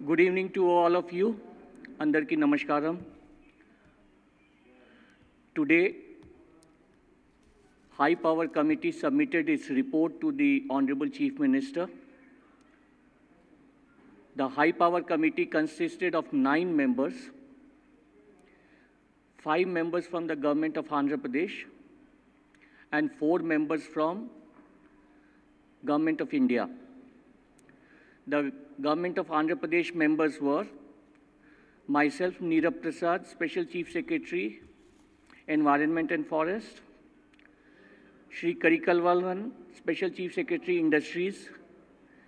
Good evening to all of you. Andarki Namaskaram. Today, High Power Committee submitted its report to the Honorable Chief Minister. The High Power Committee consisted of 9 members, 5 members from the Government of Andhra Pradesh and 4 members from Government of India. The Government of Andhra Pradesh members were myself, Neerab Prasad, Special Chief Secretary, Environment and Forest, Shri Karikalwalan, Special Chief Secretary, Industries,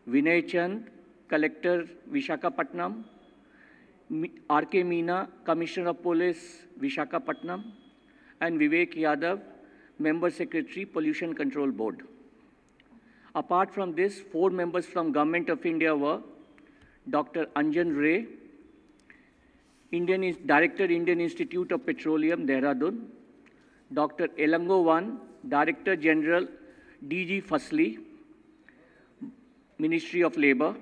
Vinay Chand, Collector, Visakhapatnam, R.K. Meena, Commissioner of Police, Visakhapatnam, and Vivek Yadav, Member Secretary, Pollution Control Board. Apart from this, 4 members from Government of India were Dr. Anjan Ray, Director, Indian Institute of Petroleum, Dehradun; Dr. Elango Wan, Director General, DG Fasli, Ministry of Labour;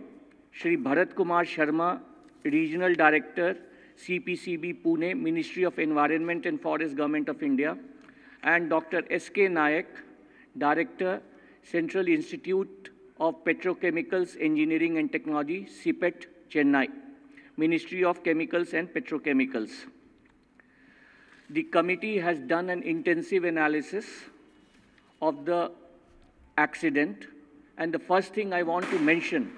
Shri Bharat Kumar Sharma, Regional Director, CPCB Pune, Ministry of Environment and Forest, Government of India; and Dr. S.K. Nayak, Director, Central Institute of Petrochemicals Engineering and Technology, CPET, Chennai, Ministry of Chemicals and Petrochemicals. The committee has done an intensive analysis of the accident, and the first thing I want to mention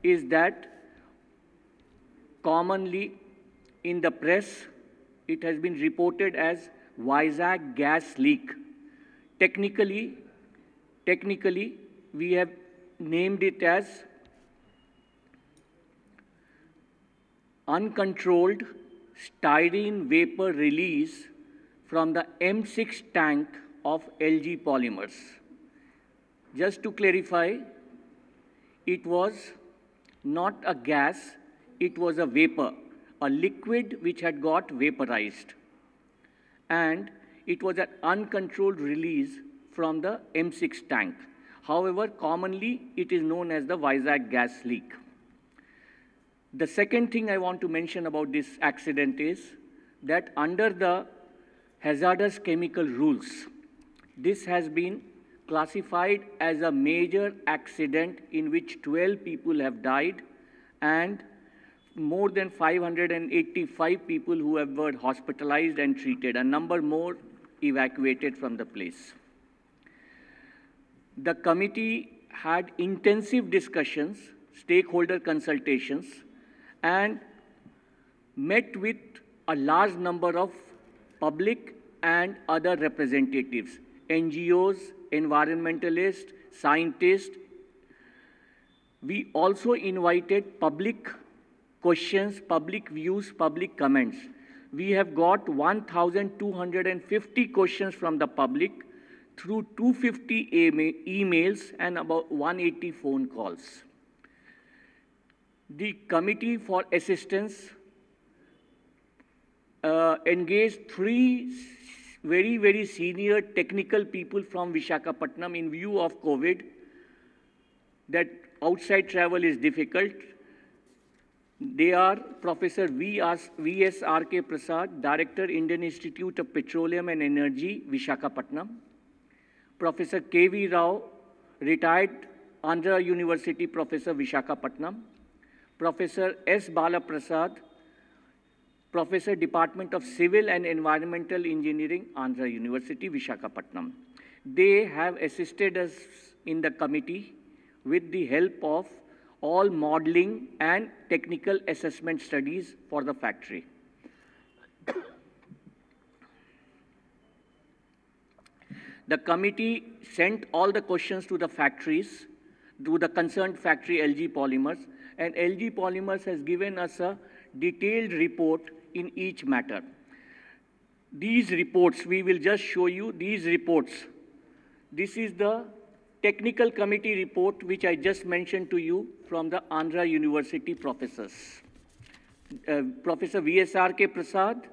is that commonly in the press, it has been reported as Vizag gas leak. Technically, we have named it as uncontrolled styrene vapor release from the M6 tank of LG Polymers. Just to clarify, it was not a gas, it was a vapor, a liquid which had got vaporized. And it was an uncontrolled release from the M6 tank. However, commonly it is known as the Vizag gas leak. The second thing I want to mention about this accident is that under the hazardous chemical rules, this has been classified as a major accident in which 12 people have died and more than 585 people who were hospitalized and treated, a number more evacuated from the place. The committee had intensive discussions, stakeholder consultations, and met with a large number of public and other representatives, NGOs, environmentalists, scientists. We also invited public questions, public views, public comments. We have got 1,250 questions from the public through 250 emails and about 180 phone calls. The Committee for Assistance engaged 3 very senior technical people from Visakhapatnam in view of COVID, that outside travel is difficult. They are Professor V.S.R.K. Prasad, Director, Indian Institute of Petroleum and Energy, Visakhapatnam; Professor K.V. Rao, retired Andhra University Professor, Visakhapatnam; Professor S. Bala Prasad, Professor, Department of Civil and Environmental Engineering, Andhra University, Visakhapatnam. They have assisted us in the committee with the help of all modeling and technical assessment studies for the factory. The committee sent all the questions to the factories, to the concerned factory LG Polymers, and LG Polymers has given us a detailed report in each matter. These reports, we will just show you these reports. This is the technical committee report which I just mentioned to you from the Andhra University professors. Professor V.S.R.K. Prasad,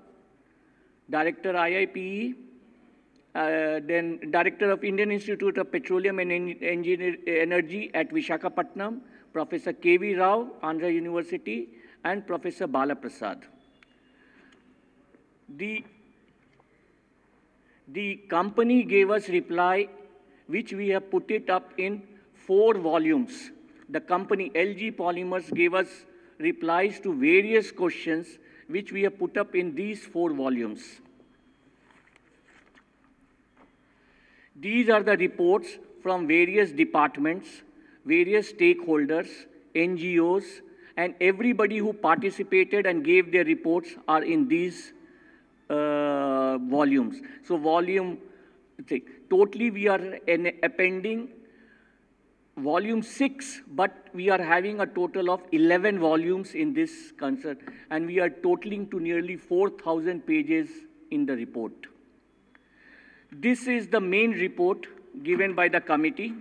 Director IIPE; then Director of Indian Institute of Petroleum and Energy at Visakhapatnam, Professor K.V. Rao, Andhra University, and Professor Bala Prasad. The company gave us reply, which we have put it up in 4 volumes. The company LG Polymers gave us replies to various questions, which we have put up in these 4 volumes. These are the reports from various departments, various stakeholders, NGOs, and everybody who participated and gave their reports are in these volumes. So volume 6. Totally we are appending volume 6, but we are having a total of 11 volumes in this concert, and we are totaling to nearly 4,000 pages in the report. This is the main report given by the committee,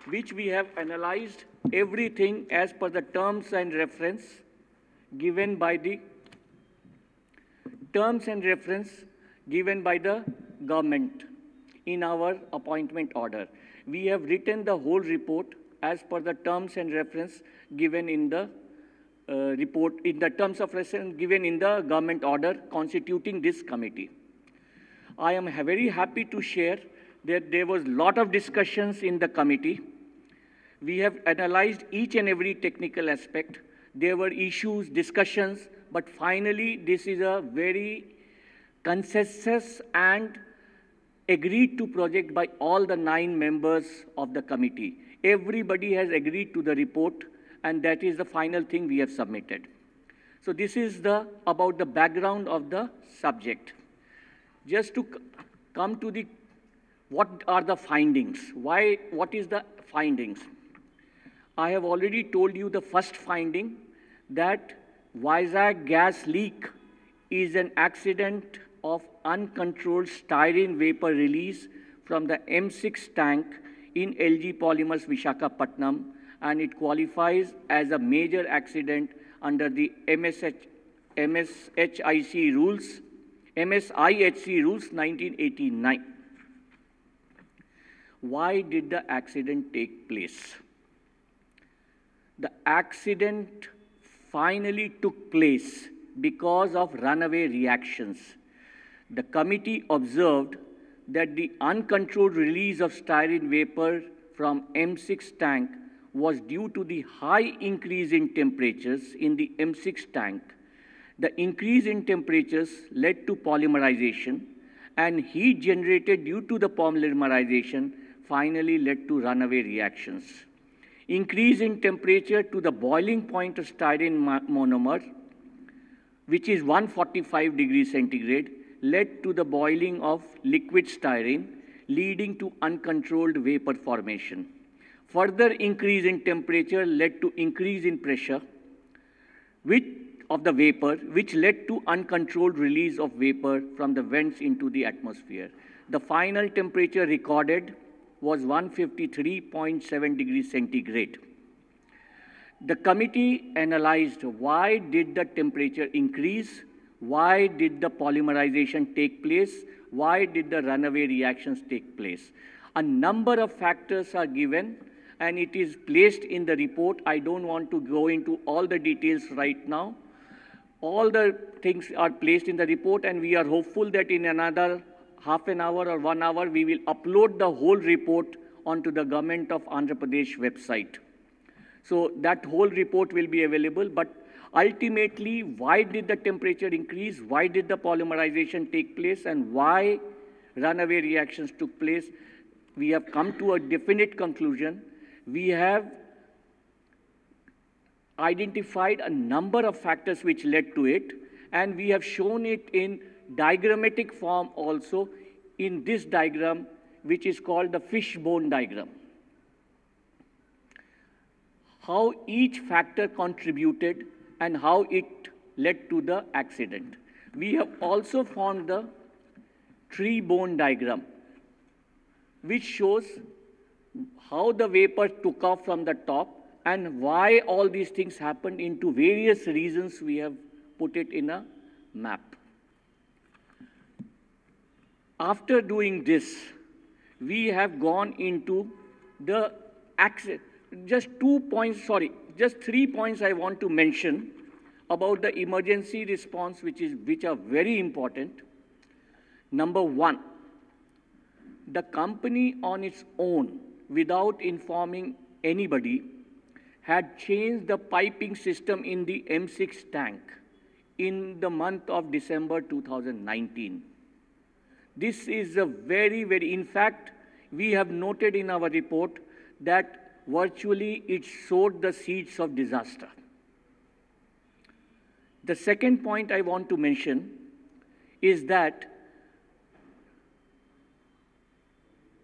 which we have analyzed everything as per the terms and reference given by the government in our appointment order. We have written the whole report as per the terms and reference given in the report, in the terms of reference given in the government order constituting this committee. I am very happy to share that there was a lot of discussions in the committee. We have analyzed each and every technical aspect. There were issues, discussions, but finally this is a very consensus and agreed to project by all the 9 members of the committee. Everybody has agreed to the report, and that is the final thing we have submitted. So this is about the background of the subject. Just to come to what are the findings? What is the findings? I have already told you the first finding, that Vizag gas leak is an accident of uncontrolled styrene vapor release from the M6 tank in LG Polymers Visakhapatnam, and it qualifies as a major accident under the MSHIC rules 1989. Why did the accident take place? The accident finally took place because of runaway reactions. The committee observed that the uncontrolled release of styrene vapor from M6 tank was due to the high increase in temperatures in the M6 tank. The increase in temperatures led to polymerization, and heat generated due to the polymerization finally led to runaway reactions. Increase in temperature to the boiling point of styrene monomer, which is 145 degrees centigrade, led to the boiling of liquid styrene, leading to uncontrolled vapor formation. Further increase in temperature led to increase in pressure of the vapor, which led to uncontrolled release of vapor from the vents into the atmosphere. The final temperature recorded was 153.7 degrees centigrade. The committee analyzed why did the temperature increase, why did the polymerization take place, why did the runaway reactions take place. A number of factors are given, and it is placed in the report. I don't want to go into all the details right now. All the things are placed in the report, and we are hopeful that in another half an hour or 1 hour, we will upload the whole report onto the Government of Andhra Pradesh website. So that whole report will be available, but ultimately, why did the temperature increase, why did the polymerization take place, and why runaway reactions took place? We have come to a definite conclusion. We have identified a number of factors which led to it, and we have shown it in diagrammatic form also in this diagram, which is called the fishbone diagram. How each factor contributed and how it led to the accident. We have also formed the tree bone diagram, which shows how the vapor took off from the top and why all these things happened into various reasons. We have put it in a map. After doing this, we have gone into the just 3 points I want to mention about the emergency response, which are very important. Number one, the company on its own, without informing anybody, had changed the piping system in the M6 tank in the month of December 2019. This is a in fact, we have noted in our report that virtually it sowed the seeds of disaster. The second point I want to mention is that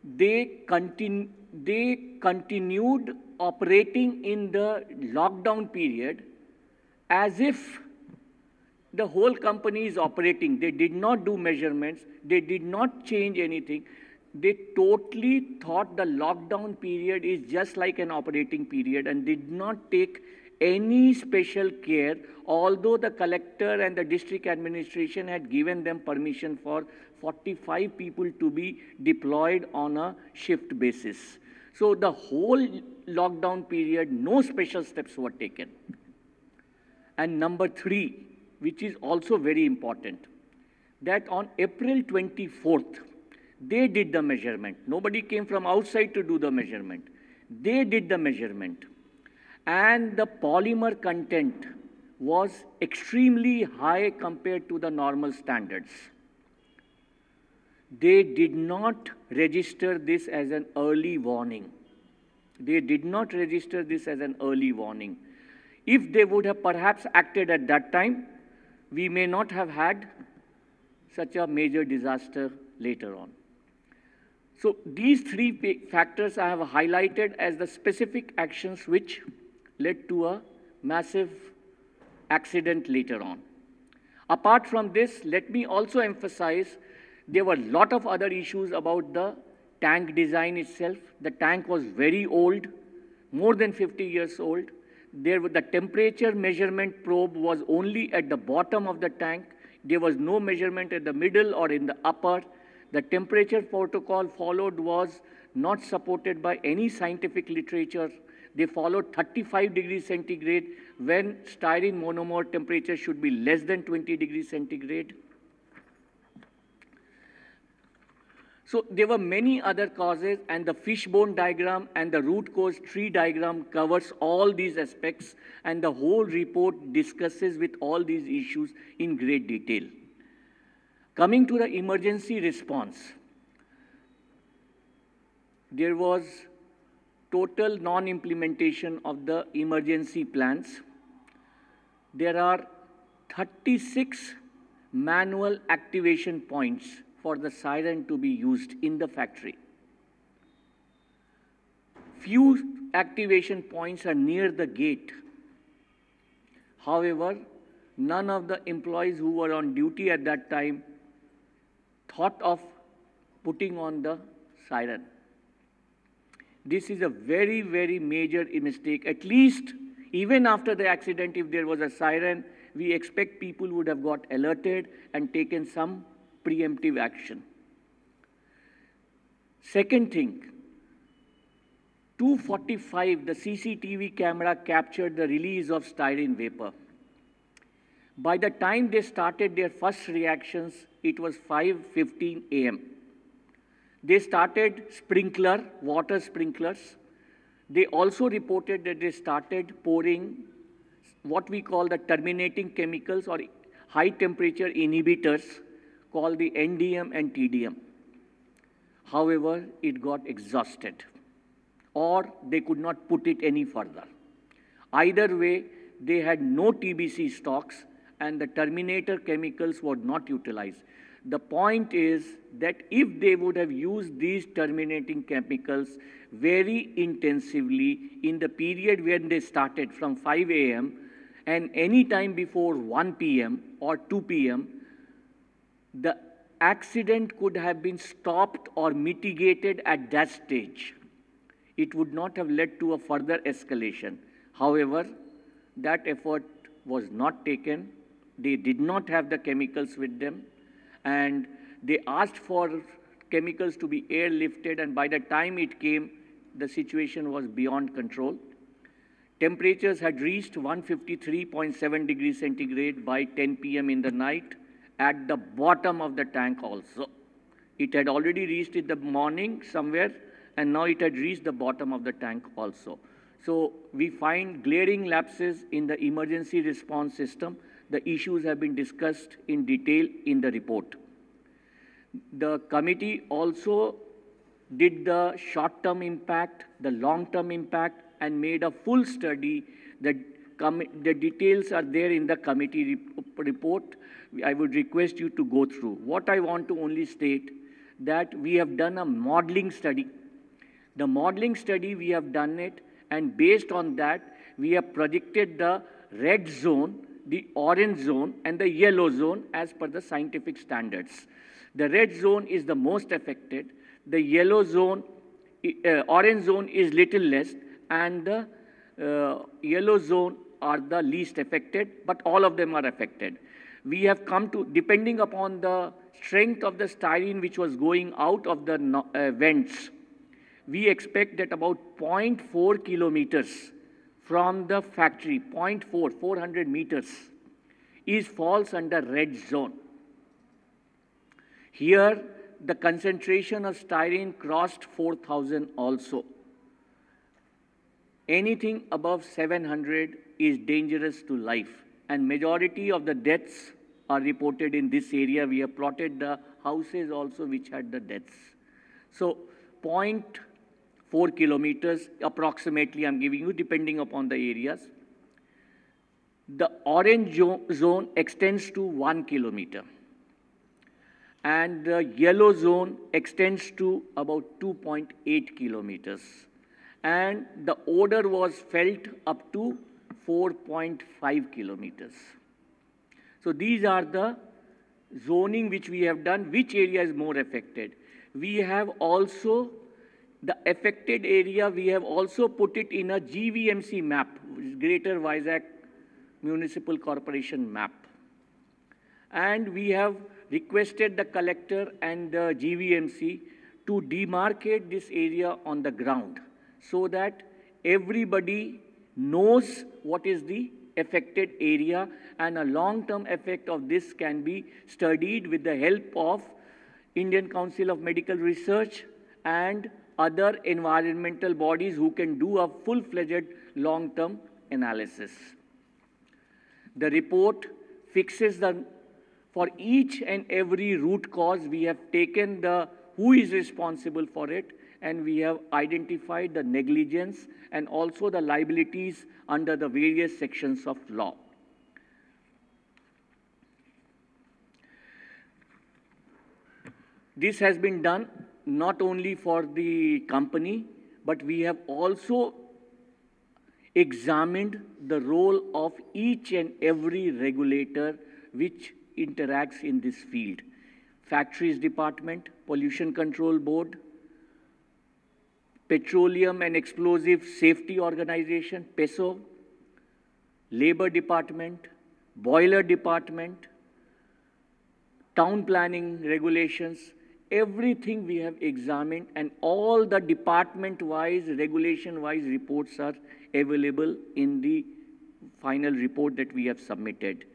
they continued operating in the lockdown period as if the whole company is operating. They did not do measurements. They did not change anything. They totally thought the lockdown period is just like an operating period and did not take any special care, although the collector and the district administration had given them permission for 45 people to be deployed on a shift basis. So the whole lockdown period, no special steps were taken. And number three, which is also very important, that on April 24th, they did the measurement. Nobody came from outside to do the measurement. They did the measurement. And the polymer content was extremely high compared to the normal standards. They did not register this as an early warning. They did not register this as an early warning. If they would have perhaps acted at that time, we may not have had such a major disaster later on. So these three factors I have highlighted as the specific actions which led to a massive accident later on. Apart from this, let me also emphasize there were a lot of other issues about the tank design itself. The tank was very old, more than 50 years old. The temperature measurement probe was only at the bottom of the tank. There was no measurement at the middle or in the upper. The temperature protocol followed was not supported by any scientific literature. They followed 35 degrees centigrade when styrene monomer temperature should be less than 20 degrees centigrade. So there were many other causes, and the fishbone diagram and the root cause tree diagram covers all these aspects, and the whole report discusses with all these issues in great detail. Coming to the emergency response, there was total non-implementation of the emergency plans. There are 36 manual activation points for the siren to be used in the factory. Few activation points are near the gate. However, none of the employees who were on duty at that time thought of putting on the siren. This is a very, very major mistake. At least, even after the accident, if there was a siren, we expect people would have got alerted and taken some preemptive action. Second thing, 2:45, the CCTV camera captured the release of styrene vapor. By the time they started their first reactions, it was 5:15 a.m. They started water sprinklers. They also reported that they started pouring what we call the terminating chemicals or high temperature inhibitors called the NDM and TDM. However, it got exhausted, or they could not put it any further. Either way, they had no TBC stocks and the terminator chemicals were not utilized. The point is that if they would have used these terminating chemicals very intensively in the period when they started from 5 a.m. and any time before 1 p.m. or 2 p.m., the accident could have been stopped or mitigated at that stage. It would not have led to a further escalation. However, that effort was not taken. They did not have the chemicals with them, and They asked for chemicals to be airlifted, and by the time it came, the situation was beyond control. Temperatures had reached 153.7 degrees centigrade by 10 p.m. in the night at the bottom of the tank also. It had already reached in the morning somewhere, and now it had reached the bottom of the tank also. So we find glaring lapses in the emergency response system. The issues have been discussed in detail in the report. The committee also did the short-term impact, the long-term impact, and made a full study. The details are there in the committee report. I would request you to go through. What I want to only state that we have done a modeling study. The modeling study, we have done it, and based on that, we have predicted the red zone, the orange zone, and the yellow zone as per the scientific standards. The red zone is the most affected. The yellow zone, orange zone is little less, and the yellow zone are the least affected, but all of them are affected. We have come to, depending upon the strength of the styrene which was going out of the vents, we expect that about 0.4 kilometers from the factory, 400 meters, falls under red zone. Here, the concentration of styrene crossed 4,000 also. Anything above 700 is dangerous to life, and majority of the deaths are reported in this area. We have plotted the houses also which had the deaths. So 0.4 kilometers approximately I'm giving you depending upon the areas. The orange zone extends to 1 kilometer, and the yellow zone extends to about 2.8 kilometers. And the odor was felt up to 4.5 kilometers. So these are the zoning which we have done, which area is more affected. We have also, the affected area, we have also put it in a GVMC map, which is Greater Vizag Municipal Corporation map. And we have requested the collector and the GVMC to demarcate this area on the ground so that everybody knows what is the affected area, and a long-term effect of this can be studied with the help of Indian Council of Medical Research and other environmental bodies who can do a full-fledged long-term analysis. The report fixes for each and every root cause, we have taken who is responsible for it, and we have identified the negligence and also the liabilities under the various sections of law. This has been done not only for the company, but we have also examined the role of each and every regulator which interacts in this field. Factories Department, Pollution Control Board, Petroleum and Explosive Safety Organization, PESO, Labor Department, Boiler Department, Town Planning Regulations, everything we have examined, and all the department-wise, regulation-wise reports are available in the final report that we have submitted.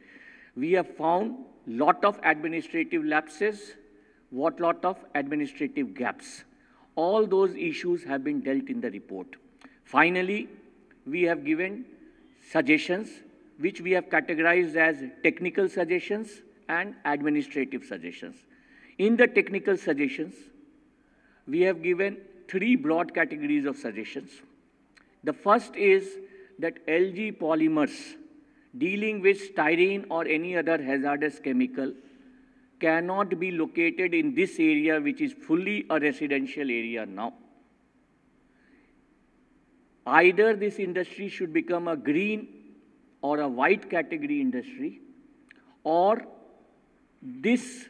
We have found lot of administrative lapses, lot of administrative gaps. All those issues have been dealt in the report. Finally, we have given suggestions which we have categorized as technical suggestions and administrative suggestions. In the technical suggestions, we have given 3 broad categories of suggestions. The first is that LG polymers dealing with styrene or any other hazardous chemical cannot be located in this area, which is fully a residential area now. Either this industry should become a green or a white category industry, or this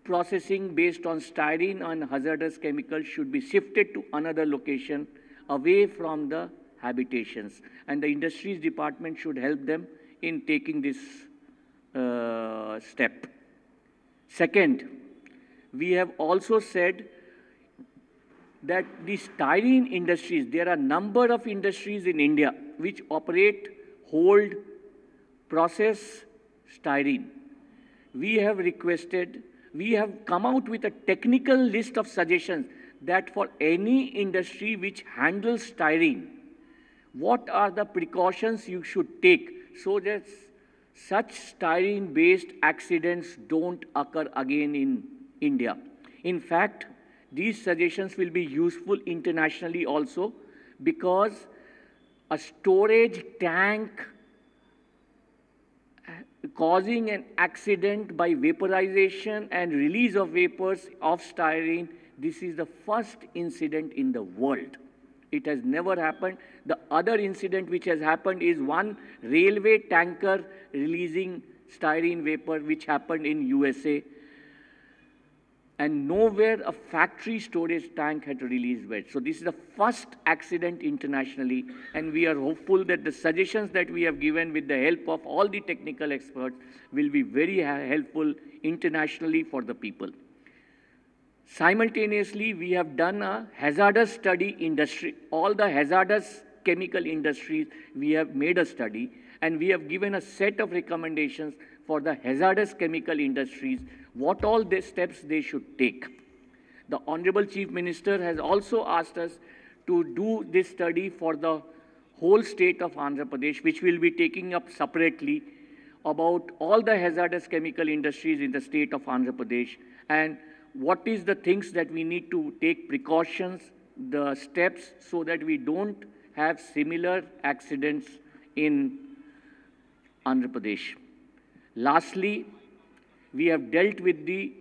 processing based on styrene and hazardous chemicals should be shifted to another location away from the habitations. And the industries department should help them in taking this step. Second, We have also said that the styrene industries, there are a number of industries in India which operate, hold, process styrene. We have requested, we have come out with a technical list of suggestions that for any industry which handles styrene, what are the precautions you should take so that such styrene-based accidents don't occur again in India. In fact, these suggestions will be useful internationally also because a storage tank causing an accident by vaporization and release of vapors of styrene, this is the first incident in the world. It has never happened. The other incident which has happened is one railway tanker releasing styrene vapor which happened in USA. And nowhere a factory storage tank had released waste. So this is the first accident internationally, and we are hopeful that the suggestions that we have given with the help of all the technical experts will be very helpful internationally for the people. Simultaneously, we have done a hazardous study industry. All the hazardous chemical industries, we have made a study, and we have given a set of recommendations for the hazardous chemical industries, what all the steps they should take. The Honorable Chief Minister has also asked us to do this study for the whole state of Andhra Pradesh, which will be taking up separately about all the hazardous chemical industries in the state of Andhra Pradesh and what is the things that we need to take precautions, the steps so that we don't have similar accidents in Andhra Pradesh. Lastly, we have dealt with the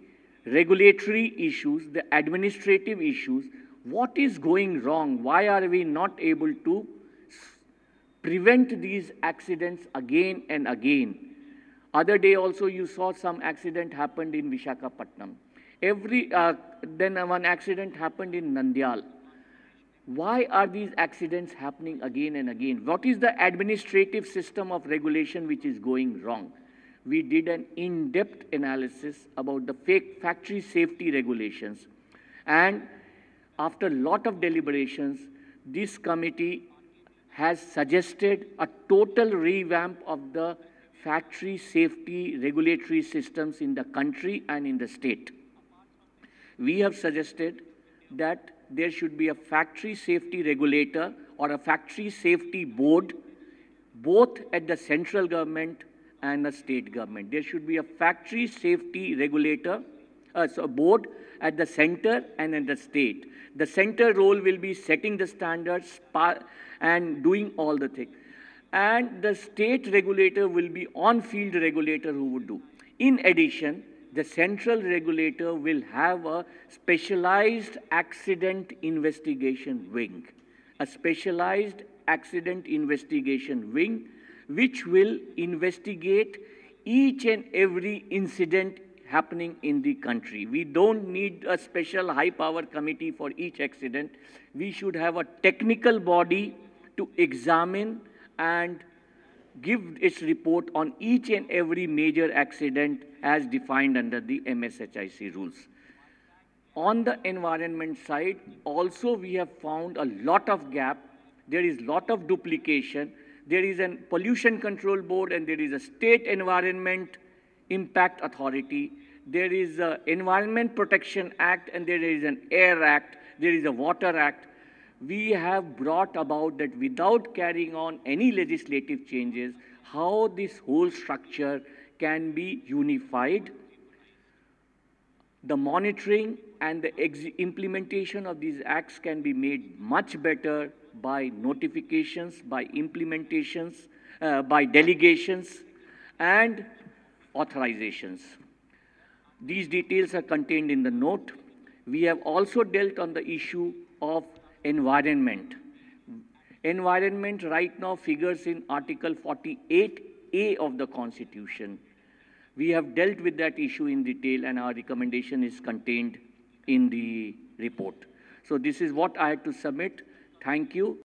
regulatory issues, the administrative issues. What is going wrong? Why are we not able to prevent these accidents again and again? Other day also you saw some accident happened in Visakhapatnam. Then one accident happened in Nandyal. Why are these accidents happening again and again? What is the administrative system of regulation which is going wrong? We did an in-depth analysis about the factory safety regulations. And after a lot of deliberations, this committee has suggested a total revamp of the factory safety regulatory systems in the country and in the state. We have suggested that there should be a factory safety regulator or a factory safety board, both at the central government and the state government. There should be a factory safety regulator, so a board at the center and at the state. The center role will be setting the standards and doing all the things. And the state regulator will be on-field regulator who would do. In addition, the central regulator will have a specialized accident investigation wing. A specialized accident investigation wing which will investigate each and every incident happening in the country. We don't need a special high-power committee for each accident. We should have a technical body to examine and give its report on each and every major accident as defined under the MSHIC rules. On the environment side, also we have found a lot of gap. There is a lot of duplication. There is a pollution control board and there is a state environment impact authority. There is an Environment Protection Act and there is an Air Act. There is a Water Act. We have brought about that without carrying on any legislative changes, how this whole structure can be unified. The monitoring and the implementation of these acts can be made much better by notifications, by implementations, by delegations, and authorizations. These details are contained in the note. We have also dealt on the issue of environment. Environment right now figures in Article 48A of the Constitution. We have dealt with that issue in detail and our recommendation is contained in the report. So this is what I had to submit. Thank you.